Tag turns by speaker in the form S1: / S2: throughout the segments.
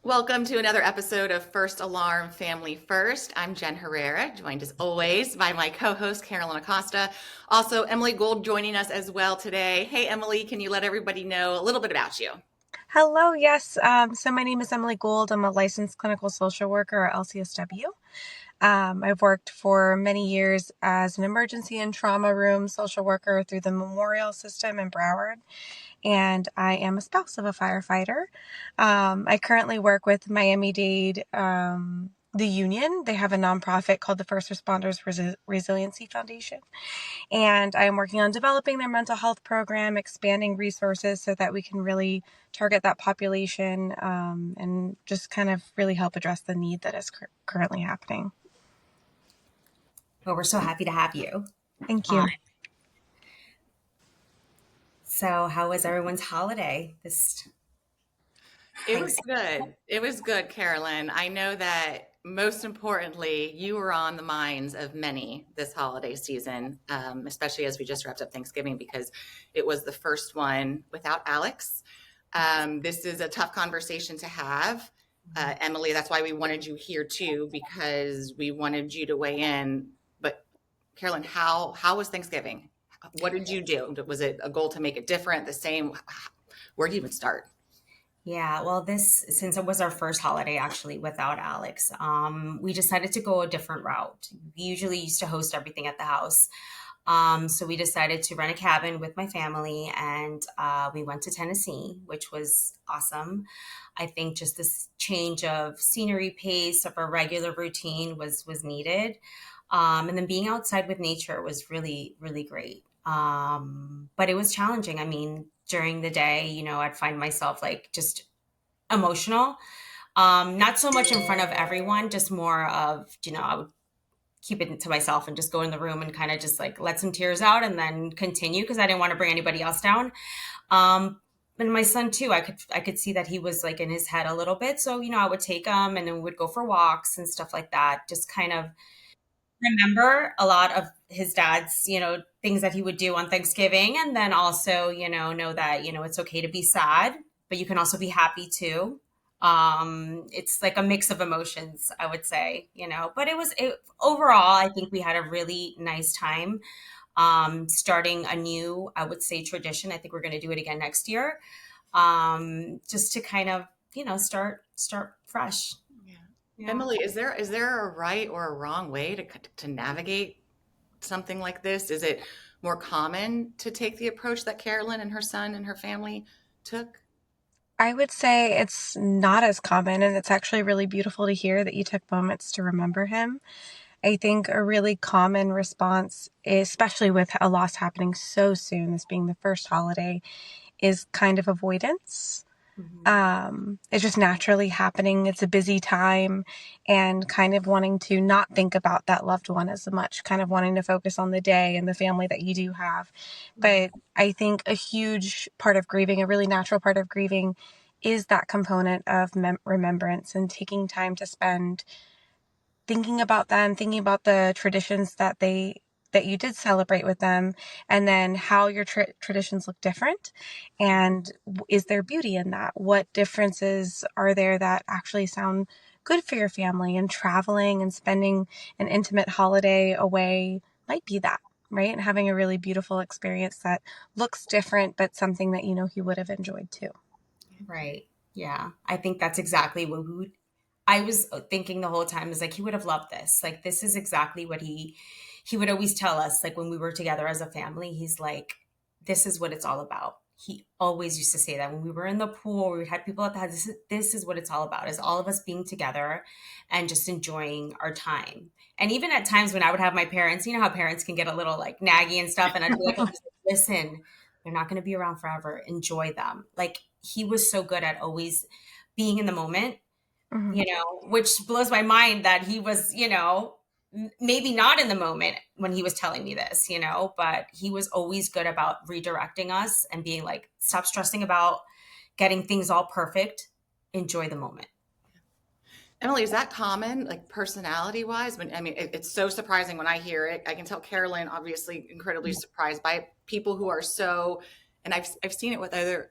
S1: Welcome to another episode of First Alarm Family First. I'm Jen Herrera, joined as always by my co-host Carolyn Acosta. Also, Emily Gould joining us as well today. Hey, Emily, can you let everybody know a little bit about you?
S2: Hello, yes. So my name is Emily Gould. I'm a licensed clinical social worker or LCSW. I've worked for many years as an emergency and trauma room social worker through the Memorial System in Broward, and I am a spouse of a firefighter. I currently work with Miami-Dade, the union. They have a nonprofit called the First Responders Resiliency Foundation. And I'm working on developing their mental health program, expanding resources so that we can really target that population and just kind of really help address the need that is currently happening.
S3: Well, we're so happy to have you.
S2: Thank you.
S3: So, how was everyone's holiday?
S1: It was good. It was good, Carolyn. I know that most importantly, you were on the minds of many this holiday season, especially as we just wrapped up Thanksgiving because it was the first one without Alex. This is a tough conversation to have. Emily, that's why we wanted you here too, because we wanted you to weigh in. But Carolyn, how was Thanksgiving? What did you do? Was it a goal to make it different, the same? Where do you even start?
S3: Yeah, well, since it was our first holiday actually without Alex, we decided to go a different route. We usually used to host everything at the house. So we decided to rent a cabin with my family and we went to Tennessee, which was awesome. I think just this change of scenery pace of our regular routine was needed. And then being outside with nature was really, really great. But it was challenging. I mean, during the day, I'd find myself like just emotional. Not so much in front of everyone, just more of, I would keep it to myself and just go in the room and kind of just like let some tears out and then continue because I didn't want to bring anybody else down. And my son too, I could see that he was like in his head a little bit. So, I would take him and then we would go for walks and stuff like that. Just kind of remember a lot of his dad's, things that he would do on Thanksgiving. And then also, know that, it's okay to be sad, but you can also be happy too. It's like a mix of emotions, I would say, but overall, I think we had a really nice time. Starting a new, I would say, tradition. I think we're going to do it again next year. Just to kind of, start fresh.
S1: Yeah. Emily, is there a right or a wrong way to navigate something like this? Is it more common to take the approach that Carolyn and her son and her family took?
S2: I would say it's not as common, and it's actually really beautiful to hear that you took moments to remember him. I think a really common response, especially with a loss happening so soon, this being the first holiday, is kind of avoidance. It's just naturally happening. It's a busy time and kind of wanting to not think about that loved one as much, kind of wanting to focus on the day and the family that you do have. But I think a huge part of grieving, a really natural part of grieving, is that component of remembrance and taking time to spend thinking about them, thinking about the traditions that you did celebrate with them, and then how your traditions look different, and is there beauty in that? What differences are there that actually sound good for your family? And traveling and spending an intimate holiday away might be that, right? And having a really beautiful experience that looks different, but something that he would have enjoyed too.
S3: Right. Yeah. I think that's exactly what I was thinking the whole time is like, he would have loved this. Like, this is exactly what he would always tell us. Like when we were together as a family, he's like, this is what it's all about. He always used to say that when we were in the pool, we had people at the house. This is what it's all about, is all of us being together and just enjoying our time. And even at times when I would have my parents, you know how parents can get a little like naggy and stuff. And I'd be like, listen, they're not going to be around forever. Enjoy them. Like, he was so good at always being in the moment, which blows my mind that he was, maybe not in the moment when he was telling me this, but he was always good about redirecting us and being like, stop stressing about getting things all perfect. Enjoy the moment.
S1: Emily, is that common, like personality wise? It's so surprising when I hear it. I can tell Carolyn, obviously, incredibly surprised by people who are so, and I've seen it with a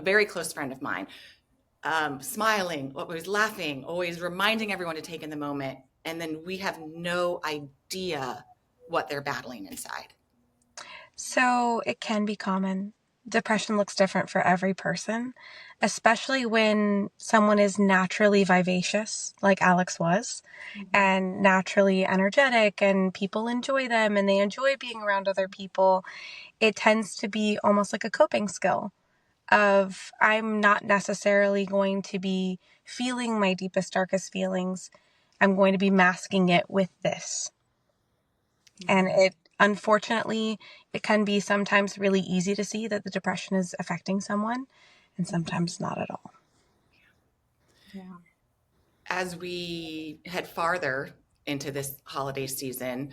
S1: very close friend of mine. smiling, always laughing, always reminding everyone to take in the moment. And then we have no idea what they're battling inside.
S2: So it can be common. Depression looks different for every person, especially when someone is naturally vivacious, like Alex was, and naturally energetic, and people enjoy them and they enjoy being around other people. It tends to be almost like a coping skill of I'm not necessarily going to be feeling my deepest, darkest feelings. I'm going to be masking it with this. And it, unfortunately, it can be sometimes really easy to see that the depression is affecting someone and sometimes not at all.
S3: Yeah.
S1: As we head farther into this holiday season,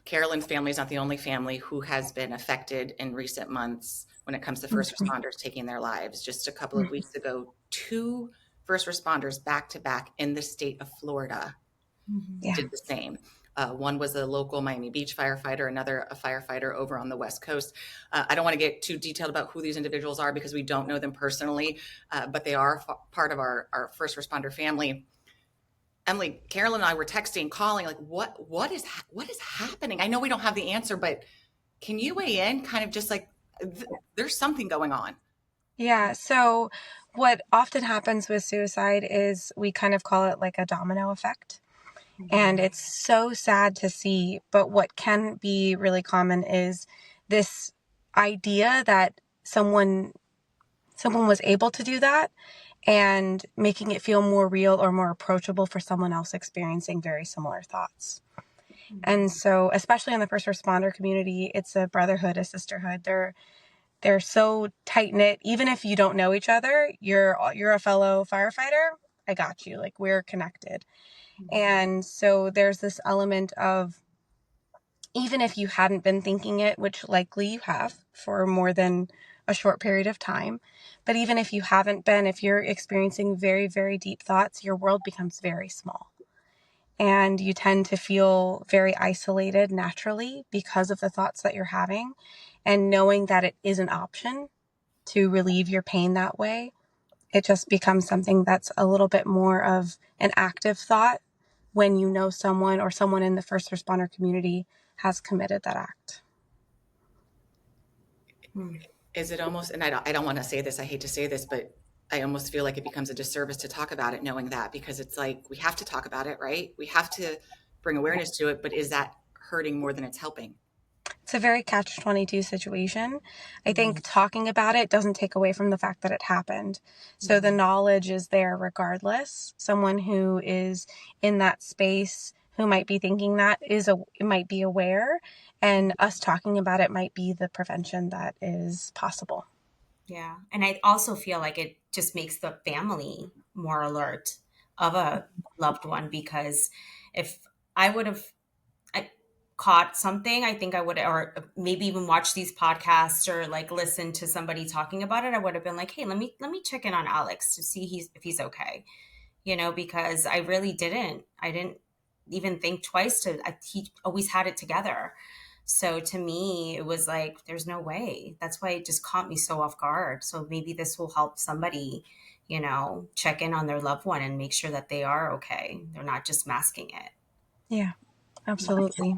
S1: Carolyn's family is not the only family who has been affected in recent months when it comes to first responders taking their lives. Just a couple of weeks ago, 2 first responders back to back in the state of Florida
S2: Yeah.
S1: did the same. One was a local Miami Beach firefighter, another a firefighter over on the West Coast. I don't want to get too detailed about who these individuals are because we don't know them personally, but they are part of our first responder family. Emily, Carolyn, and I were texting, calling, like, what is happening? I know we don't have the answer, but can you weigh in? Kind of just like there's something going on.
S2: Yeah. So what often happens with suicide is we kind of call it like a domino effect. And it's so sad to see. But what can be really common is this idea that someone was able to do that and making it feel more real or more approachable for someone else experiencing very similar thoughts. And so, especially in the first responder community, it's a brotherhood, a sisterhood. They're so tight knit. Even if you don't know each other, you're a fellow firefighter. I got you. Like, we're connected. And so there's this element of, even if you hadn't been thinking it, which likely you have for more than a short period of time, but even if you haven't been, if you're experiencing very, very deep thoughts, your world becomes very small. And you tend to feel very isolated naturally because of the thoughts that you're having. And knowing that it is an option to relieve your pain that way, it just becomes something that's a little bit more of an active thought when you know someone or someone in the first responder community has committed that act.
S1: Is it almost, and I don't want to say this, I hate to say this, but I almost feel like it becomes a disservice to talk about it knowing that, because it's like we have to talk about it, right? We have to bring awareness to it, but is that hurting more than it's helping?
S2: It's a very catch-22 situation. I think talking about it doesn't take away from the fact that it happened. So the knowledge is there regardless. Someone who is in that space who might be thinking that might be aware, and us talking about it might be the prevention that is possible.
S3: Yeah. And I also feel like it just makes the family more alert of a loved one, because if I would have caught something, I think I would, or maybe even watch these podcasts or like listen to somebody talking about it, I would have been like, hey, let me check in on Alex to see if he's okay. Because I really I didn't even think twice he always had it together. So to me, it was like, there's no way. That's why it just caught me so off guard. So maybe this will help somebody, check in on their loved one and make sure that they are okay. They're not just masking it.
S2: Yeah, absolutely.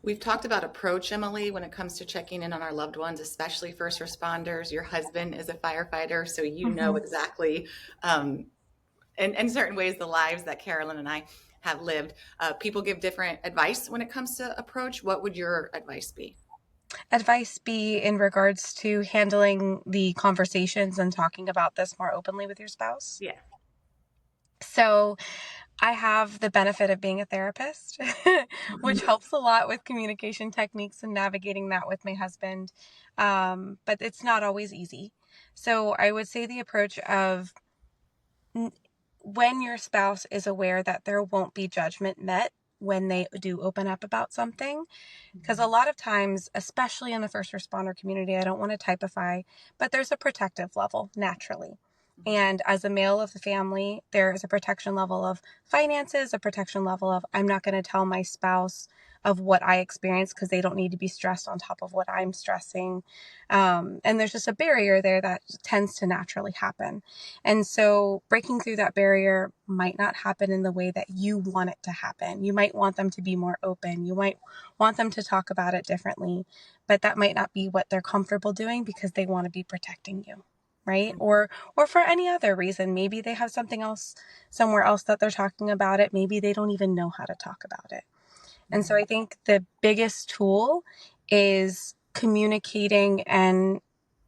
S1: We've talked about approach, Emily, when it comes to checking in on our loved ones, especially first responders. Your husband is a firefighter, so you know exactly, in certain ways, the lives that Carolyn and I have lived. People give different advice when it comes to approach. What would your advice be?
S2: Advice be in regards to handling the conversations and talking about this more openly with your spouse?
S1: Yeah.
S2: So I have the benefit of being a therapist, which helps a lot with communication techniques and navigating that with my husband. But it's not always easy. So I would say the approach of when your spouse is aware that there won't be judgment met when they do open up about something. Because a lot of times, especially in the first responder community, I don't want to typify, but there's a protective level naturally. And as a male of the family, there is a protection level of finances, a protection level of I'm not going to tell my spouse of what I experience because they don't need to be stressed on top of what I'm stressing. And there's just a barrier there that tends to naturally happen. And so breaking through that barrier might not happen in the way that you want it to happen. You might want them to be more open. You might want them to talk about it differently, but that might not be what they're comfortable doing because they want to be protecting you. Right. Or for any other reason, maybe they have something else somewhere else that they're talking about it. Maybe they don't even know how to talk about it. And so I think the biggest tool is communicating and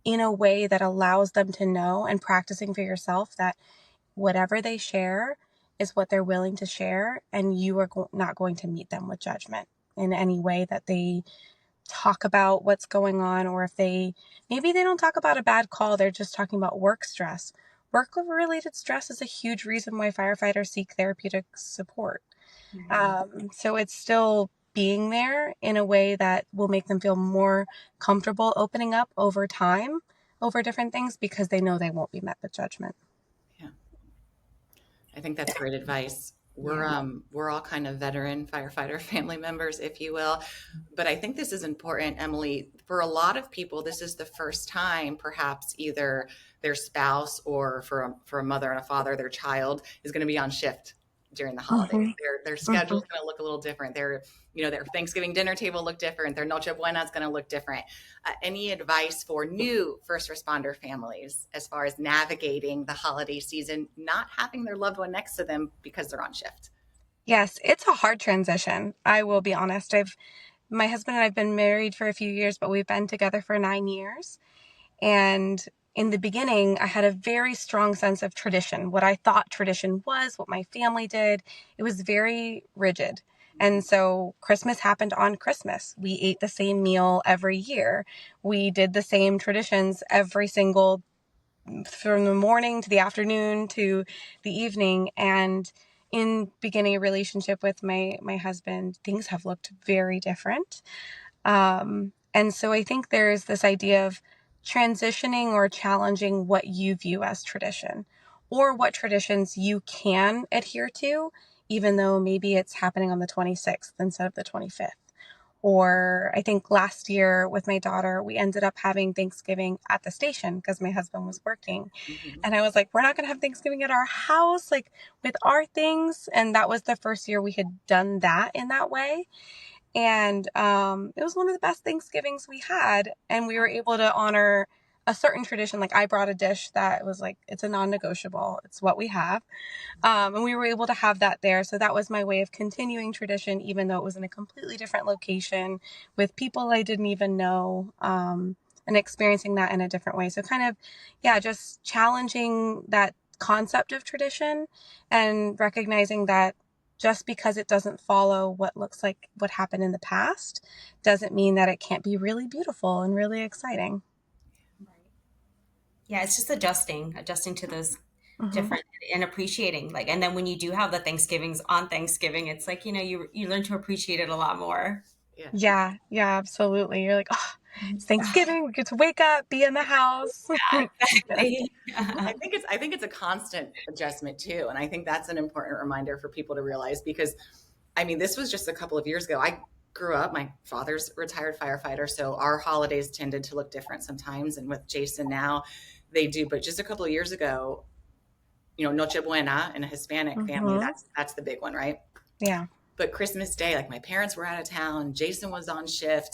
S2: in a way that allows them to know and practicing for yourself that whatever they share is what they're willing to share. And you are not going to meet them with judgment in any way that they talk about what's going on, or if maybe they don't talk about a bad call, they're just talking about work stress. Work related stress is a huge reason why firefighters seek therapeutic support. So it's still being there in a way that will make them feel more comfortable opening up over time over different things because they know they won't be met with judgment.
S1: Yeah. I think that's great advice. We're all kind of veteran firefighter family members, if you will. But I think this is important, Emily. For a lot of people, this is the first time perhaps either their spouse or for a mother and a father, their child is going to be on shift during the holidays.
S2: Mm-hmm.
S1: Their schedule is going to look a little different. Their Thanksgiving dinner table look different. Their Noche Buena is going to look different. Any advice for new first responder families as far as navigating the holiday season, not having their loved one next to them because they're on shift?
S2: Yes, it's a hard transition. I will be honest. My husband and I've been married for a few years, but we've been together for 9 years. And in the beginning, I had a very strong sense of tradition, what I thought tradition was, what my family did. It was very rigid. And so Christmas happened on Christmas. We ate the same meal every year. We did the same traditions every single, from the morning to the afternoon to the evening. And in beginning a relationship with my husband, things have looked very different. And so I think there's this idea of transitioning or challenging what you view as tradition, or what traditions you can adhere to, even though maybe it's happening on the 26th instead of the 25th. Or I think last year with my daughter, we ended up having Thanksgiving at the station because my husband was working.
S1: Mm-hmm.
S2: And I was like, we're not going to have Thanksgiving at our house, like with our things. And that was the first year we had done that in that way. And it was one of the best Thanksgivings we had. And we were able to honor a certain tradition. Like I brought a dish that was like, it's a non-negotiable. It's what we have. And we were able to have that there. So that was my way of continuing tradition, even though it was in a completely different location with people I didn't even know, and experiencing that in a different way. So kind of, yeah, just challenging that concept of tradition and recognizing that just because it doesn't follow what looks like what happened in the past doesn't mean that it can't be really beautiful and really exciting.
S3: Yeah, it's just adjusting to those different and appreciating, like, and then when you do have the Thanksgivings on Thanksgiving, it's like, you learn to appreciate it a lot more.
S2: Yeah, absolutely. You're like, oh, it's Thanksgiving. We get to wake up, be in the house.
S3: Exactly.
S1: I think it's a constant adjustment too. And I think that's an important reminder for people to realize, because I mean, this was just a couple of years ago. I grew up, my father's a retired firefighter, so our holidays tended to look different sometimes. And with Jason now, they do. But just a couple of years ago, Noche Buena in a Hispanic family, that's the big one, right?
S2: Yeah.
S1: But Christmas Day, like my parents were out of town, Jason was on shift,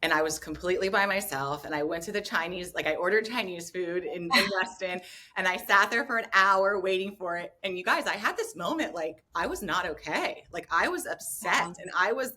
S1: and I was completely by myself. And I went to the Chinese, like I ordered Chinese food in Weston, and I sat there for an hour waiting for it. And you guys, I had this moment, like I was not okay. Like I was upset and I was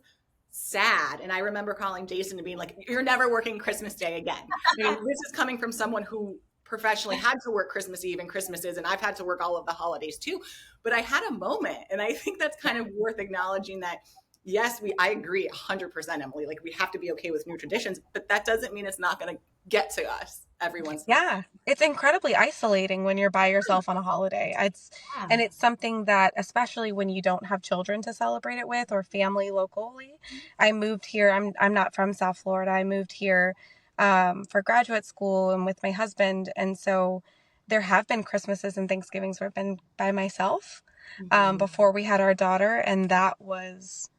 S1: sad. And I remember calling Jason and being like, you're never working Christmas Day again. I mean, this is coming from someone who professionally had to work Christmas Eve and Christmases, and I've had to work all of the holidays too. But I had a moment, and I think that's kind of worth acknowledging that, yes, I agree 100%, Emily. Like we have to be okay with new traditions, but that doesn't mean it's not going to get to us every once in a while.
S2: Yeah, it's incredibly isolating when you're by yourself on a holiday. And it's something that, especially when you don't have children to celebrate it with or family locally. I moved here. I'm not from South Florida. I moved here for graduate school and with my husband. And so there have been Christmases and Thanksgivings where I've been by myself
S3: Mhm.
S2: before we had our daughter, and that was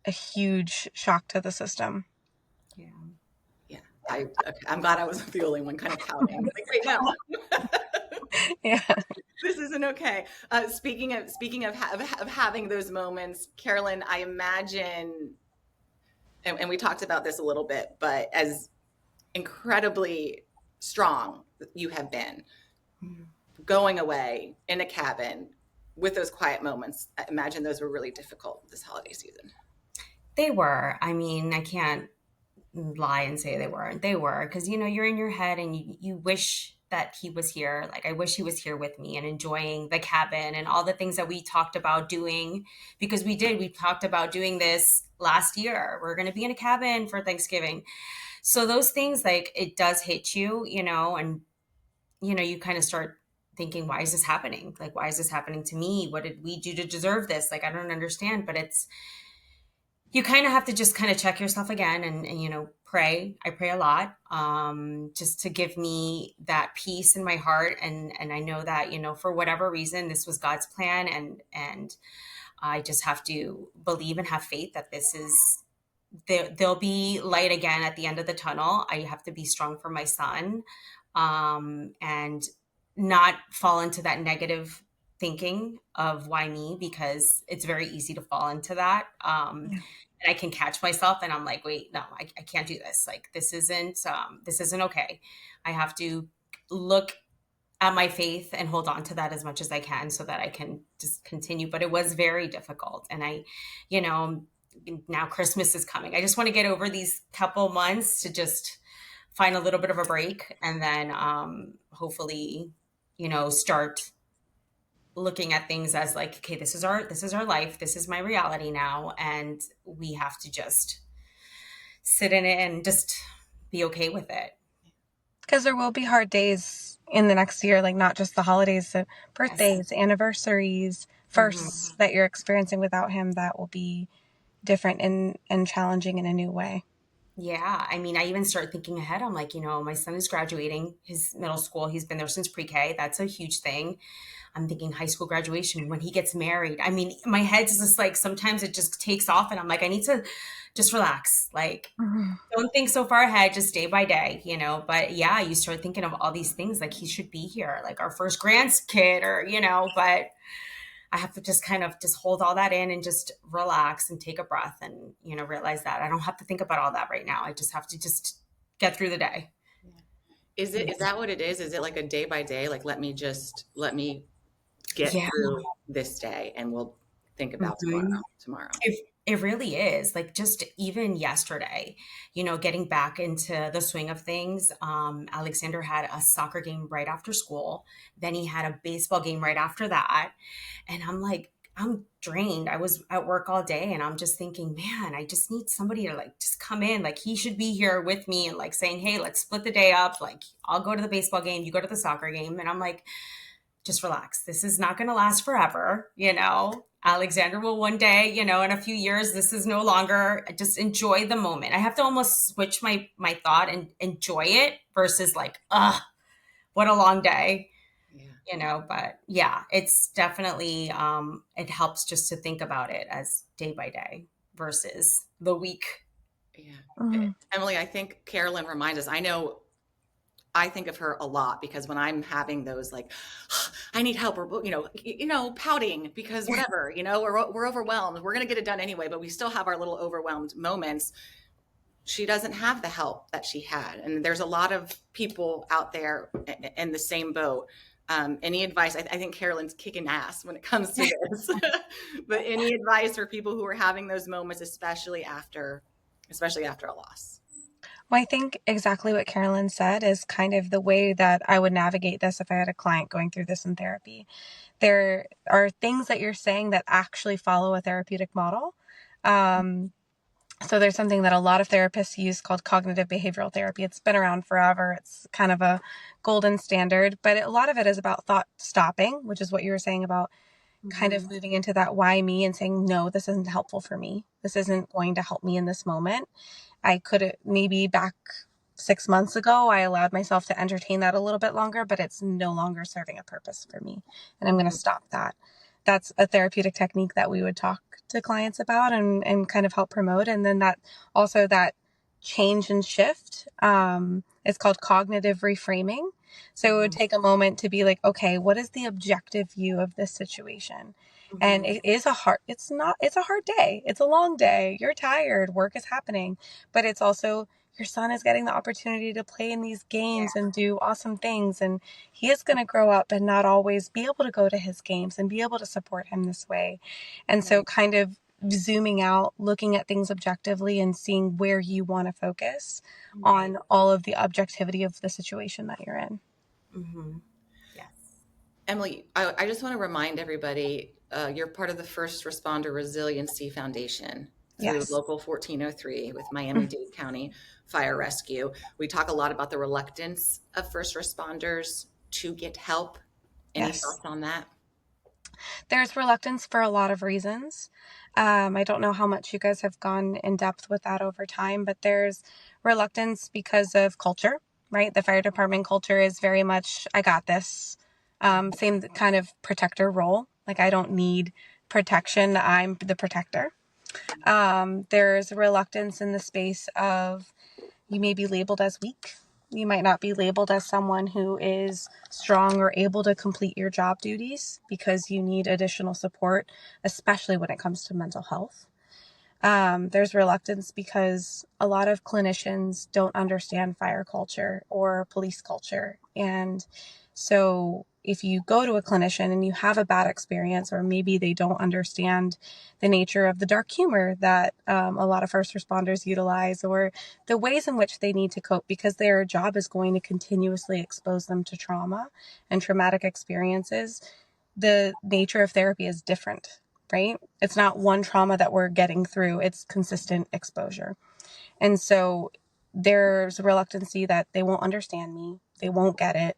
S2: a huge shock to the system.
S3: Yeah.
S1: Yeah. I'm glad I wasn't the only one kind of pouting. Like, wait, no,
S2: Yeah.
S1: this isn't okay. Speaking of having those moments, Carolyn, I imagine, and we talked about this a little bit, but as incredibly strong you have been,
S3: Mhm.
S1: going away in a cabin with those quiet moments, I imagine those were really difficult this holiday season.
S3: They were. I mean, I can't lie and say they weren't. They were, because you're in your head and you wish that he was here. Like, I wish he was here with me and enjoying the cabin and all the things that we talked about doing, because we talked about doing this last year. We're going to be in a cabin for Thanksgiving. So those things, like, it does hit you, and you kind of start thinking, why is this happening? Like, why is this happening to me? What did we do to deserve this? Like, I don't understand. But you kind of have to just kind of check yourself again, and pray. I pray a lot, just to give me that peace in my heart, and I know that for whatever reason this was God's plan, and I just have to believe and have faith that this is there'll be light again at the end of the tunnel. I have to be strong for my son, and not fall into that negative thinking of why me, because it's very easy to fall into that.
S2: Yeah.
S3: And I can catch myself and I'm like, wait, no, I can't do this. Like, this isn't okay. I have to look at my faith and hold on to that as much as I can so that I can just continue. But it was very difficult. And you know, now Christmas is coming. I just want to get over these couple months to just find a little bit of a break, and then hopefully, start looking at things as like, okay, this is our life. This is my reality now. And we have to just sit in it and just be okay with it.
S2: Because there will be hard days in the next year, like not just the holidays, so
S3: Yes.
S2: birthdays, anniversaries,
S3: Mhm.
S2: firsts that you're experiencing without him that will be different and challenging in a new way.
S3: Yeah. I mean, I even start thinking ahead. I'm like, my son is graduating his middle school. He's been there since pre-K. That's a huge thing. I'm thinking high school graduation, when he gets married. I mean, my head's just like, sometimes it just takes off and I'm like, I need to just relax. Like,
S2: Mhm.
S3: don't think so far ahead, just day by day. But yeah, you start thinking of all these things, like he should be here, like our first grandkid, but I have to just kind of just hold all that in and just relax and take a breath and, realize that I don't have to think about all that right now. I just have to just get through the day.
S1: Is that what it is? Is it like a day by day? Like, let me get
S3: Yeah.
S1: through this day and we'll think about
S3: Mhm.
S1: tomorrow.
S3: It really is, like, just even yesterday, getting back into the swing of things. Alexander had a soccer game right after school. Then he had a baseball game right after that. And I'm like, I'm drained. I was at work all day and I'm just thinking, man, I just need somebody to like just come in. Like, he should be here with me and like saying, hey, let's split the day up. Like, I'll go to the baseball game, you go to the soccer game. And I'm like, just relax. This is not going to last forever. Alexander will one day, in a few years, this is no longer. Just enjoy the moment. I have to almost switch my thought and enjoy it versus like, what a long day, but yeah, it's definitely, it helps just to think about it as day by day versus the week.
S1: Yeah.
S2: Mhm.
S1: Emily, I think Carolyn reminds us. I know I think of her a lot because when I'm having those like, I need help, or pouting because whatever, we're overwhelmed. We're gonna get it done anyway, but we still have our little overwhelmed moments. She doesn't have the help that she had, and there's a lot of people out there in the same boat. Any advice? I think Carolyn's kicking ass when it comes to this. But any advice for people who are having those moments, especially after a loss?
S2: Well, I think exactly what Carolyn said is kind of the way that I would navigate this if I had a client going through this in therapy. There are things that you're saying that actually follow a therapeutic model. So there's something that a lot of therapists use called cognitive behavioral therapy. It's been around forever. It's kind of a golden standard, but a lot of it is about thought stopping, which is what you were saying about kind of moving into that why me and saying, no, this isn't helpful for me. This isn't going to help me in this moment. I could maybe back 6 months ago, I allowed myself to entertain that a little bit longer, but it's no longer serving a purpose for me. And I'm going to stop that. That's a therapeutic technique that we would talk to clients about and kind of help promote. And then that also that change and shift, it's called cognitive reframing. So it would take a moment to be like, okay, what is the objective view of this situation? And it's a hard day. It's a long day. You're tired. Work is happening, but it's also your son is getting the opportunity to play in these games and do awesome things. And he is going to grow up and not always be able to go to his games and be able to support him this way. And so kind of zooming out, looking at things objectively and seeing where you want to focus on all of the objectivity of the situation that you're in.
S3: Yes.
S1: Emily, I just want to remind everybody, you're part of the First Responder Resiliency Foundation through
S2: Yes.
S1: Local 1403 with Miami-Dade County Fire Rescue. We talk a lot about the reluctance of first responders to get help. Any
S2: Yes.
S1: thoughts on that?
S2: There's reluctance for a lot of reasons. I don't know how much you guys have gone in depth with that over time, but there's reluctance because of culture, right? The fire department culture is very much, I got this. Same kind of protector role. Like, I don't need protection. I'm the protector. There's reluctance in the space of you may be labeled as weak. You might not be labeled as someone who is strong or able to complete your job duties because you need additional support, especially when it comes to mental health. There's reluctance because a lot of clinicians don't understand fire culture or police culture. And so if you go to a clinician and you have a bad experience, or maybe they don't understand the nature of the dark humor that a lot of first responders utilize, or the ways in which they need to cope, because their job is going to continuously expose them to trauma and traumatic experiences, the nature of therapy is different, right? It's not one trauma that we're getting through, it's consistent exposure. And so there's a reluctancy that they won't understand me, they won't get it.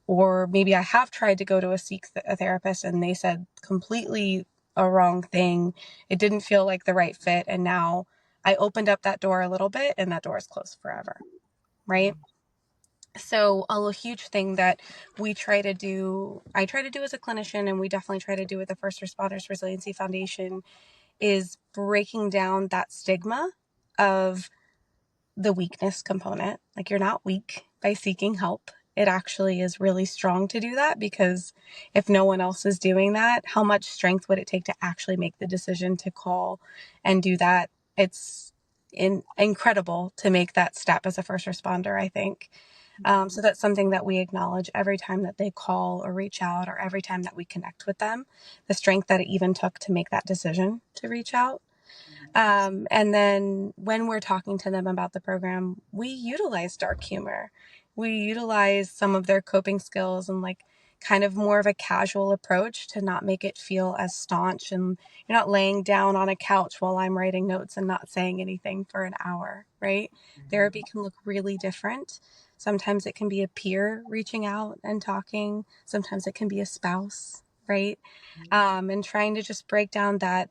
S2: Or maybe I have tried to go to a therapist and they said completely a wrong thing. It didn't feel like the right fit. And now I opened up that door a little bit and that door is closed forever, right? So a huge thing that I try to do as a clinician, and we definitely try to do with the First Responders Resiliency Foundation, is breaking down that stigma of the weakness component. Like, you're not weak by seeking help. It actually is really strong to do that, because if no one else is doing that, how much strength would it take to actually make the decision to call and do that? It's incredible to make that step as a first responder, I think. So that's something that we acknowledge every time that they call or reach out, or every time that we connect with them, the strength that it even took to make that decision to reach out. And then when we're talking to them about the program, we utilize dark humor. We utilize some of their coping skills and like kind of more of a casual approach to not make it feel as staunch, and you're not laying down on a couch while I'm writing notes and not saying anything for an hour, right? Therapy can look really different. Sometimes it can be a peer reaching out and talking. Sometimes it can be a spouse, right? And trying to just break down that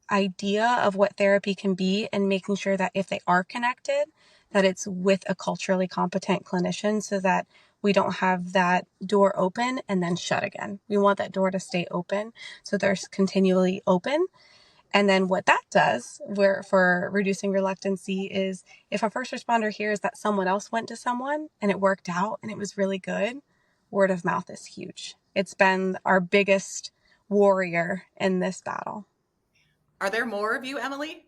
S2: idea of what therapy can be, and making sure that if they are connected, that it's with a culturally competent clinician, so that we don't have that door open and then shut again. We want that door to stay open, so they're continually open. And then what that does for reducing reluctancy is, if a first responder hears that someone else went to someone and it worked out and it was really good, word of mouth is huge. It's been our biggest warrior in this battle.
S1: Are there more of you, Emily?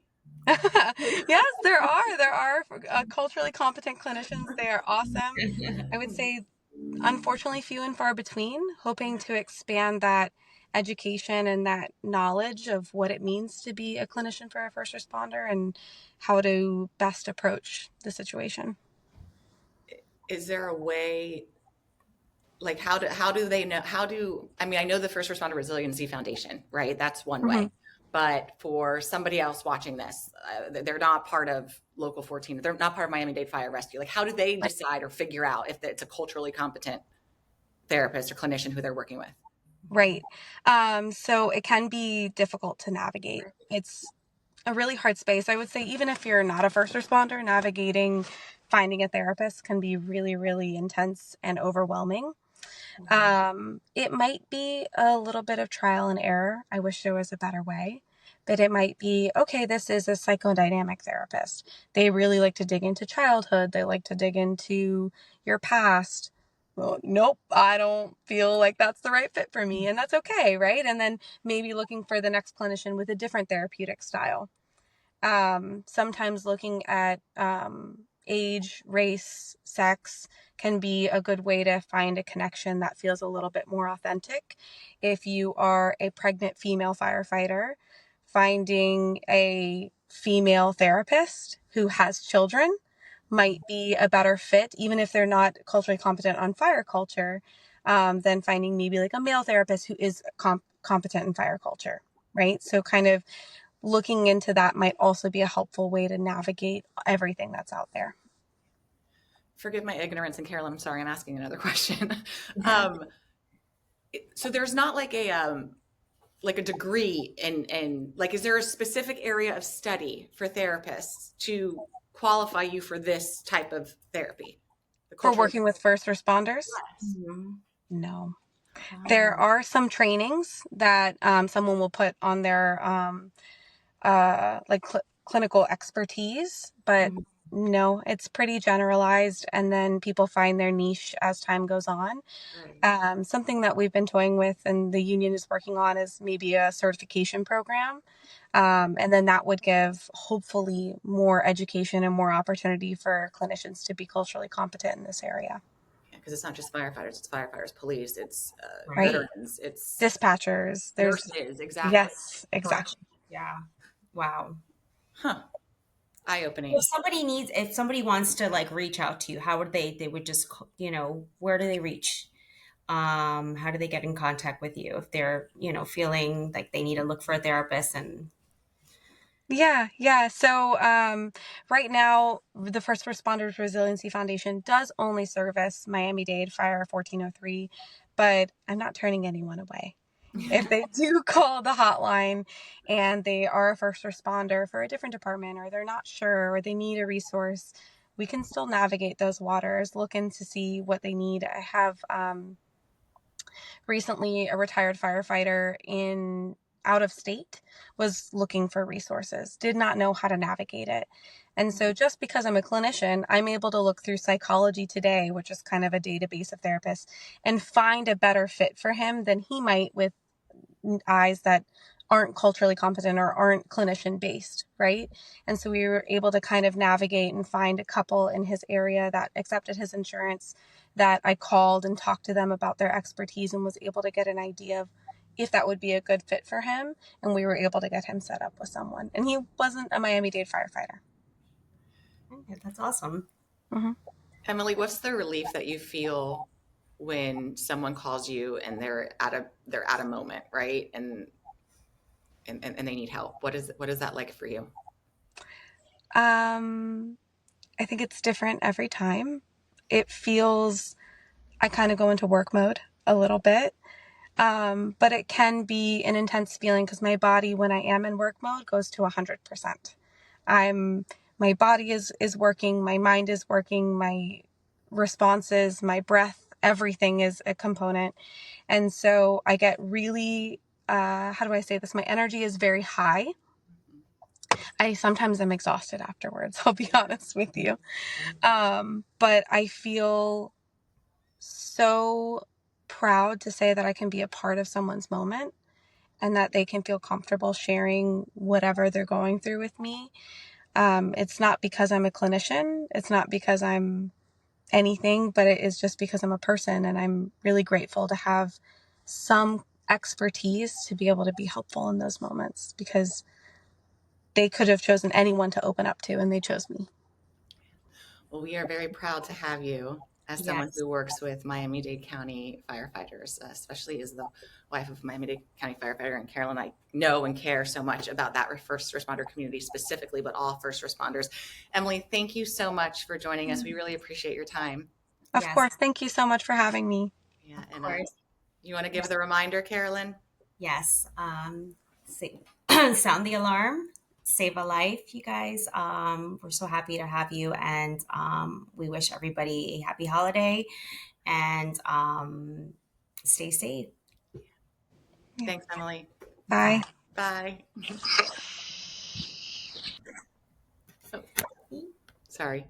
S2: Yes, there are. There are culturally competent clinicians. They are awesome. I would say, unfortunately, few and far between, hoping to expand that education and that knowledge of what it means to be a clinician for a first responder and how to best approach the situation.
S1: Is there a way, like, how do they know, I mean, I know the First Responder Resiliency Foundation, right? That's one way.
S2: Mm-hmm.
S1: But for somebody else watching this, they're not part of Local 14, they're not part of Miami-Dade Fire Rescue. Like, how do they decide or figure out if it's a culturally competent therapist or clinician who they're working with?
S2: Right. So it can be difficult to navigate. It's a really hard space. I would say, even if you're not a first responder, navigating finding a therapist can be really, really intense and overwhelming. It might be a little bit of trial and error. I wish there was a better way, but it might be, okay, this is a psychodynamic therapist. They really like to dig into childhood. They like to dig into your past. Well, nope, I don't feel like that's the right fit for me. And that's okay, right? And then maybe looking for the next clinician with a different therapeutic style. Sometimes looking at age, race, sex can be a good way to find a connection that feels a little bit more authentic. If you are a pregnant female firefighter, finding a female therapist who has children might be a better fit, even if they're not culturally competent on fire culture, than finding maybe like a male therapist who is competent in fire culture, right? So kind of looking into that might also be a helpful way to navigate everything that's out there.
S1: Forgive my ignorance, and Carolyn, I'm sorry, I'm asking another question.
S3: Yeah.
S1: So there's not like a degree in like, is there a specific area of study for therapists to qualify you for this type of therapy?
S2: For working with first responders?
S1: Yes.
S2: No.
S3: Wow.
S2: There are some trainings that someone will put on their clinical expertise, but no, it's pretty generalized, and then people find their niche as time goes on.
S1: Right.
S2: Something that we've been toying with and the union is working on is maybe a certification program. And then that would give hopefully more education and more opportunity for clinicians to be culturally competent in this area.
S1: Because it's not just firefighters, it's firefighters, police, it's
S3: Right.
S1: veterans, it's
S2: Dispatchers. There's
S1: nurses, exactly.
S2: Yes, exactly.
S3: Yeah. Wow.
S1: Huh. Eye-opening.
S3: If somebody wants to like reach out to you, how would they would just, where do they reach? How do they get in contact with you if they're, feeling like they need to look for a therapist and
S2: Yeah. So right now, the First Responders Resiliency Foundation does only service Miami-Dade Fire 1403, but I'm not turning anyone away. If they do call the hotline and they are a first responder for a different department, or they're not sure, or they need a resource, we can still navigate those waters, look in to see what they need. I have recently a retired firefighter in out of state was looking for resources, did not know how to navigate it. And so just because I'm a clinician, I'm able to look through Psychology Today, which is kind of a database of therapists, and find a better fit for him than he might with eyes that aren't culturally competent or aren't clinician based, right? And so we were able to kind of navigate and find a couple in his area that accepted his insurance, that I called and talked to them about their expertise and was able to get an idea of if that would be a good fit for him. And we were able to get him set up with someone. And he wasn't a Miami-Dade firefighter.
S3: Okay, that's awesome.
S2: Mm-hmm.
S1: Emily, what's the relief that you feel when someone calls you and they're at a moment, right? And they need help. What is that like for you?
S2: I think it's different every time. It feels, I kind of go into work mode a little bit. But it can be an intense feeling because my body, when I am in work mode, goes to 100%. My body is working, my mind is working, my responses, my breath, everything is a component. And so I get really, how do I say this? My energy is very high. I sometimes am exhausted afterwards, I'll be honest with you. But I feel so proud to say that I can be a part of someone's moment and that they can feel comfortable sharing whatever they're going through with me. It's not because I'm a clinician. It's not because I'm anything, but it is just because I'm a person, and I'm really grateful to have some expertise to be able to be helpful in those moments, because they could have chosen anyone to open up to, and they chose me.
S1: Well, we are very proud to have you as someone
S3: Yes.
S1: who works with Miami-Dade County firefighters, especially as the wife of a Miami-Dade County firefighter. And Carolyn, I know and care so much about that first responder community specifically, but all first responders. Emily, thank you so much for joining us. We really appreciate your time.
S2: Of
S3: Yes.
S2: course. Thank you so much for having me.
S1: Yeah,
S3: Of
S1: and
S3: course.
S1: you want to give the reminder, Carolyn?
S3: Yes. Sound the alarm. save a life, you guys. We're so happy to have you, and we wish everybody a happy holiday, and stay safe.
S1: Thanks, Emily.
S2: Bye.
S1: Bye. Oh, sorry.